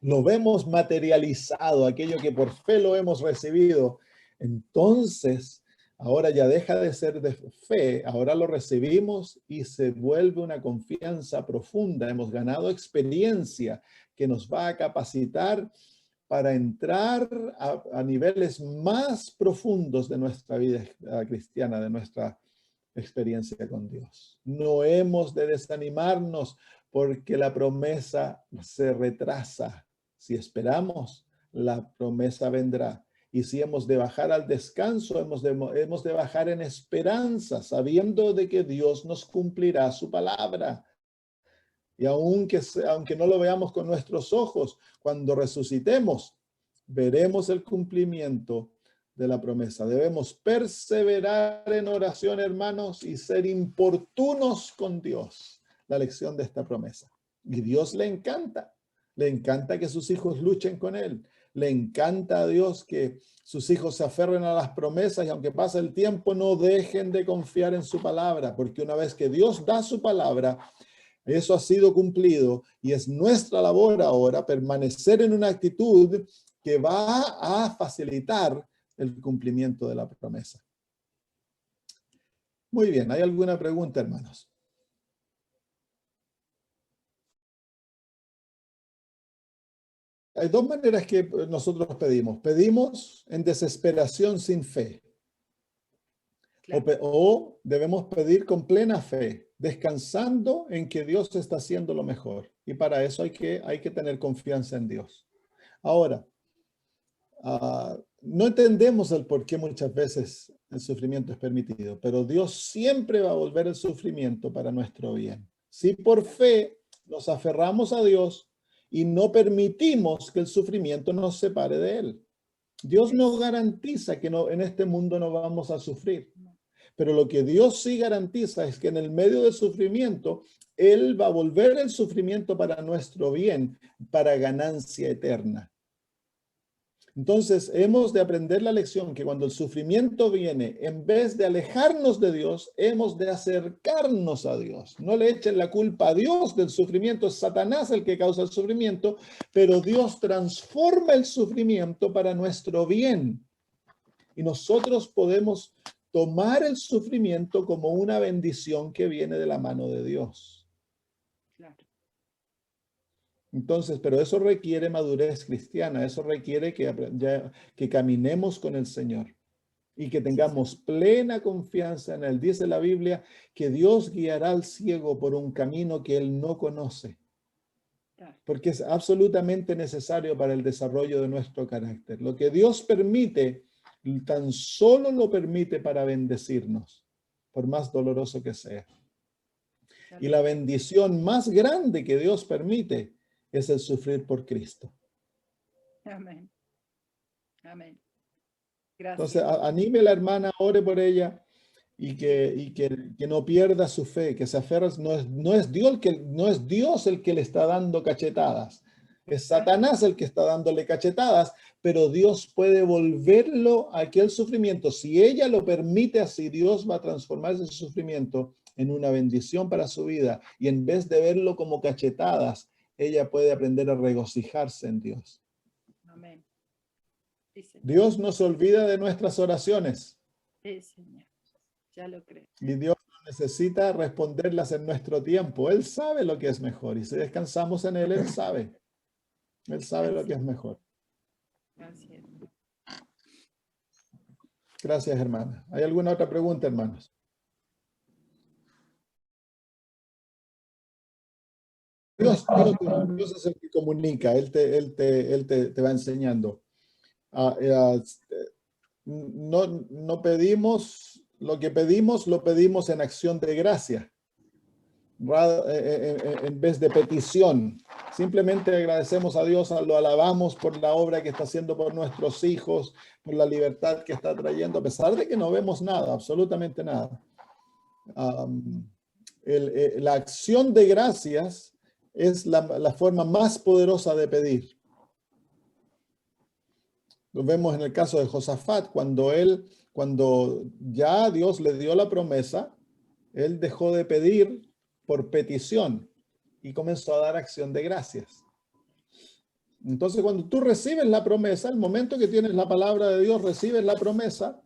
lo vemos materializado, aquello que por fe lo hemos recibido, entonces Ahora ya deja de ser de fe, ahora lo recibimos y se vuelve una confianza profunda. Hemos ganado experiencia que nos va a capacitar para entrar a niveles más profundos de nuestra vida cristiana, de nuestra experiencia con Dios. No hemos de desanimarnos porque la promesa se retrasa. Si esperamos, la promesa vendrá. Y si hemos de bajar al descanso, hemos de bajar en esperanza, sabiendo de que Dios nos cumplirá su palabra. Y aunque no lo veamos con nuestros ojos, cuando resucitemos, veremos el cumplimiento de la promesa. Debemos perseverar en oración, hermanos, y ser importunos con Dios. La lección de esta promesa. Y Dios le encanta que sus hijos luchen con Él. Le encanta a Dios que sus hijos se aferren a las promesas y aunque pase el tiempo no dejen de confiar en su palabra, porque una vez que Dios da su palabra, eso ha sido cumplido y es nuestra labor ahora permanecer en una actitud que va a facilitar el cumplimiento de la promesa. Muy bien, ¿hay alguna pregunta, hermanos? Hay dos maneras que nosotros pedimos. Pedimos en desesperación sin fe. Claro. O debemos pedir con plena fe, descansando en que Dios está haciendo lo mejor. Y para eso hay que tener confianza en Dios. Ahora, no entendemos el por qué muchas veces el sufrimiento es permitido, pero Dios siempre va a volver el sufrimiento para nuestro bien. Si por fe nos aferramos a Dios y no permitimos que el sufrimiento nos separe de Él. Dios no garantiza que en este mundo no vamos a sufrir. Pero lo que Dios sí garantiza es que en el medio del sufrimiento, Él va a volver el sufrimiento para nuestro bien, para ganancia eterna. Entonces, hemos de aprender la lección que cuando el sufrimiento viene, en vez de alejarnos de Dios, hemos de acercarnos a Dios. No le echen la culpa a Dios del sufrimiento, es Satanás el que causa el sufrimiento, pero Dios transforma el sufrimiento para nuestro bien. Y nosotros podemos tomar el sufrimiento como una bendición que viene de la mano de Dios. Claro. Entonces, pero eso requiere madurez cristiana, eso requiere que caminemos con el Señor y que tengamos plena confianza en Él. Dice la Biblia que Dios guiará al ciego por un camino que Él no conoce, porque es absolutamente necesario para el desarrollo de nuestro carácter. Lo que Dios permite, tan solo lo permite para bendecirnos, por más doloroso que sea. Y la bendición más grande que Dios permite es el sufrir por Cristo. Amén. Amén. Gracias. Entonces, anime a la hermana, ore por ella y que no pierda su fe, que se aferre. No es Dios el que le está dando cachetadas. Es Satanás el que está dándole cachetadas, pero Dios puede volverlo a aquel sufrimiento. Si ella lo permite así, Dios va a transformar ese sufrimiento en una bendición para su vida. Y en vez de verlo como cachetadas, ella puede aprender a regocijarse en Dios. Amén. Sí, Dios no se olvida de nuestras oraciones. Sí, Señor. Ya lo creo. Y Dios necesita responderlas en nuestro tiempo. Él sabe lo que es mejor. Y si descansamos en Él, Él sabe. Él sabe lo que es mejor. Gracias. Gracias, hermana. ¿Hay alguna otra pregunta, hermanos? Dios es el que comunica. Él te va enseñando. No pedimos, lo que pedimos, lo pedimos en acción de gracia, en vez de petición. Simplemente agradecemos a Dios, lo alabamos por la obra que está haciendo por nuestros hijos, por la libertad que está trayendo, a pesar de que no vemos nada, absolutamente nada. La acción de gracias es la forma más poderosa de pedir. Lo vemos en el caso de Josafat, cuando ya Dios le dio la promesa, él dejó de pedir por petición y comenzó a dar acción de gracias. Entonces, cuando tú recibes la promesa, el momento que tienes la palabra de Dios, recibes la promesa,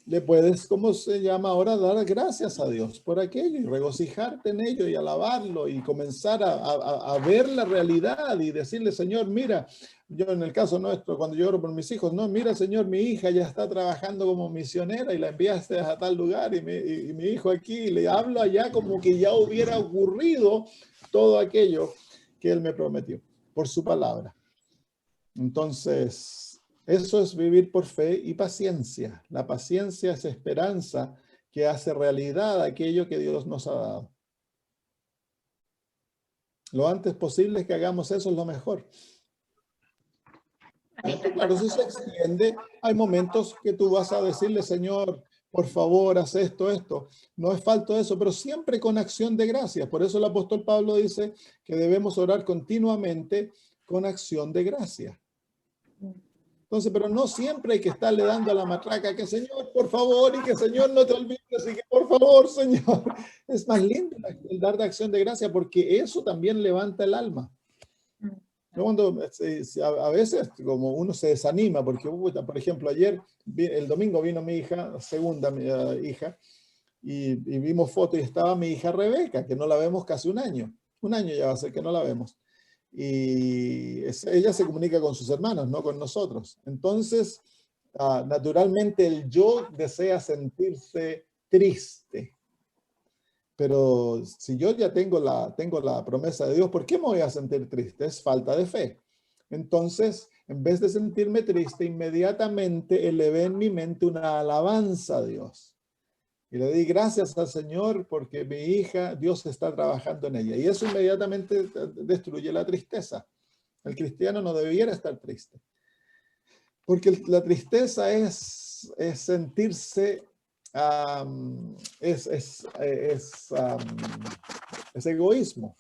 le puedes, ¿cómo se llama ahora? Dar gracias a Dios por aquello y regocijarte en ello y alabarlo y comenzar a ver la realidad y decirle, Señor, mira, yo en el caso nuestro, cuando yo oro por mis hijos, no, mira, Señor, mi hija ya está trabajando como misionera y la enviaste a tal lugar y mi hijo aquí, le hablo allá como que ya hubiera ocurrido todo aquello que él me prometió por su palabra. Entonces, eso es vivir por fe y paciencia. La paciencia es esperanza que hace realidad aquello que Dios nos ha dado. Lo antes posible que hagamos eso es lo mejor. Claro, si se extiende, hay momentos que tú vas a decirle, Señor, por favor, haz esto, esto. No es falta de eso, pero siempre con acción de gracias. Por eso el apóstol Pablo dice que debemos orar continuamente con acción de gracias. Entonces, pero no siempre hay que estarle dando a la matraca que Señor, por favor, y que Señor no te olvides, y que por favor, Señor. Es más lindo el dar de acción de gracia porque eso también levanta el alma. Cuando, a veces como uno se desanima porque, por ejemplo, ayer, el domingo vino mi hija, segunda hija, y vimos fotos y estaba mi hija Rebeca, que no la vemos casi un año ya va a ser que no la vemos. Y ella se comunica con sus hermanos, no con nosotros. Entonces, naturalmente el yo desea sentirse triste. Pero si yo ya tengo la promesa de Dios, ¿por qué me voy a sentir triste? Es falta de fe. Entonces, en vez de sentirme triste, inmediatamente elevé en mi mente una alabanza a Dios. Y le di gracias al Señor porque mi hija, Dios está trabajando en ella. Y eso inmediatamente destruye la tristeza. El cristiano no debiera estar triste. Porque la tristeza es sentirse, es egoísmo.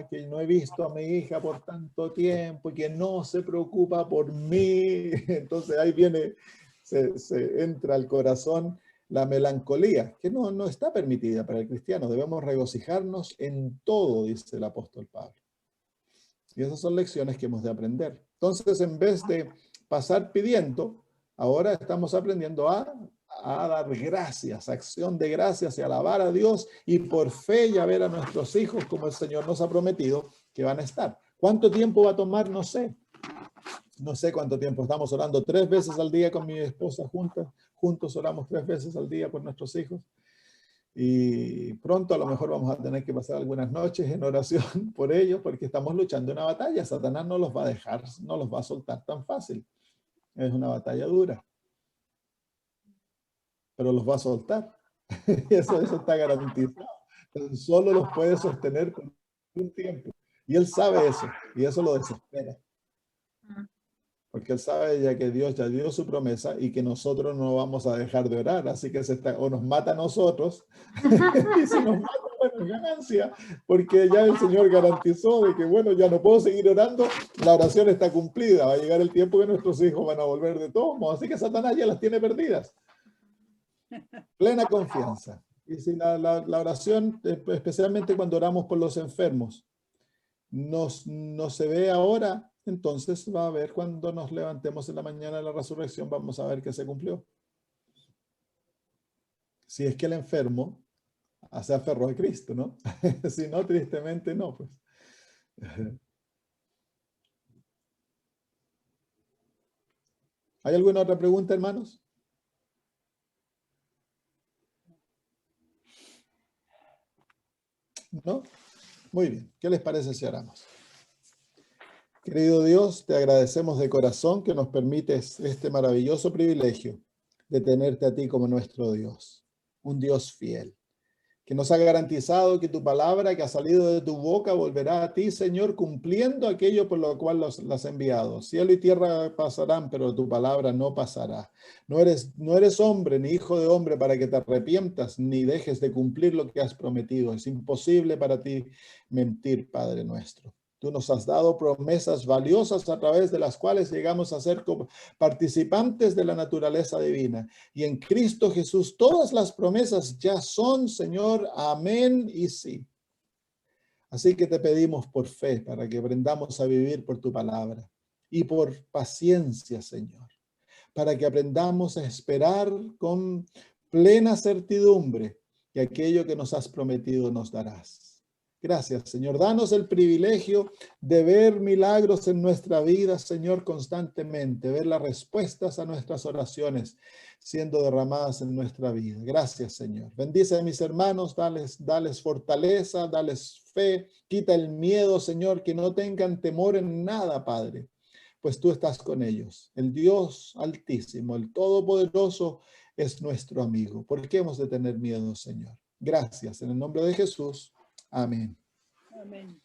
Que no he visto a mi hija por tanto tiempo y que no se preocupa por mí. Entonces ahí viene, se entra al corazón la melancolía, que no está permitida para el cristiano. Debemos regocijarnos en todo, dice el apóstol Pablo. Y esas son lecciones que hemos de aprender. Entonces, en vez de pasar pidiendo, ahora estamos aprendiendo a dar gracias, acción de gracias y alabar a Dios y por fe ya ver a nuestros hijos como el Señor nos ha prometido que van a estar. ¿Cuánto tiempo va a tomar? No sé. No sé cuánto tiempo. Estamos orando 3 veces al día con mi esposa juntos oramos 3 veces al día por nuestros hijos. Y pronto a lo mejor vamos a tener que pasar algunas noches en oración por ellos, porque estamos luchando una batalla. Satanás no los va a dejar, no los va a soltar tan fácil. Es una batalla dura. Pero los va a soltar. Eso está garantizado. Tan solo los puede sostener por un tiempo. Y él sabe eso, y eso lo desespera. Porque él sabe ya que Dios ya dio su promesa y que nosotros no vamos a dejar de orar. Así que o nos mata a nosotros, y si nos mata, bueno, ganancia, porque ya el Señor garantizó de que, bueno, ya no puedo seguir orando, la oración está cumplida, va a llegar el tiempo que nuestros hijos van a volver de todos modos. Así que Satanás ya las tiene perdidas. Plena confianza. Y si la oración, especialmente cuando oramos por los enfermos, no se ve ahora, entonces va a ver cuando nos levantemos en la mañana de la resurrección, vamos a ver que se cumplió. Si es que el enfermo se aferró a Cristo, ¿no? Si no, tristemente no, pues. ¿Hay alguna otra pregunta, hermanos? ¿No? Muy bien. ¿Qué les parece si oramos? Querido Dios, te agradecemos de corazón que nos permites este maravilloso privilegio de tenerte a ti como nuestro Dios, un Dios fiel, que nos ha garantizado que tu palabra que ha salido de tu boca volverá a ti, Señor, cumpliendo aquello por lo cual las has enviado. Cielo y tierra pasarán, pero tu palabra no pasará. No eres hombre ni hijo de hombre para que te arrepientas ni dejes de cumplir lo que has prometido. Es imposible para ti mentir, Padre nuestro. Tú nos has dado promesas valiosas a través de las cuales llegamos a ser participantes de la naturaleza divina. Y en Cristo Jesús todas las promesas ya son, Señor, amén y sí. Así que te pedimos por fe para que aprendamos a vivir por tu palabra y por paciencia, Señor. para que aprendamos a esperar con plena certidumbre que aquello que nos has prometido nos darás. Gracias, Señor. Danos el privilegio de ver milagros en nuestra vida, Señor, constantemente, ver las respuestas a nuestras oraciones siendo derramadas en nuestra vida. Gracias, Señor. Bendice a mis hermanos, dales fortaleza, dales fe, quita el miedo, Señor, que no tengan temor en nada, Padre, pues tú estás con ellos. El Dios Altísimo, el Todopoderoso, es nuestro amigo. ¿Por qué hemos de tener miedo, Señor? Gracias, en el nombre de Jesús. Amén. Amén.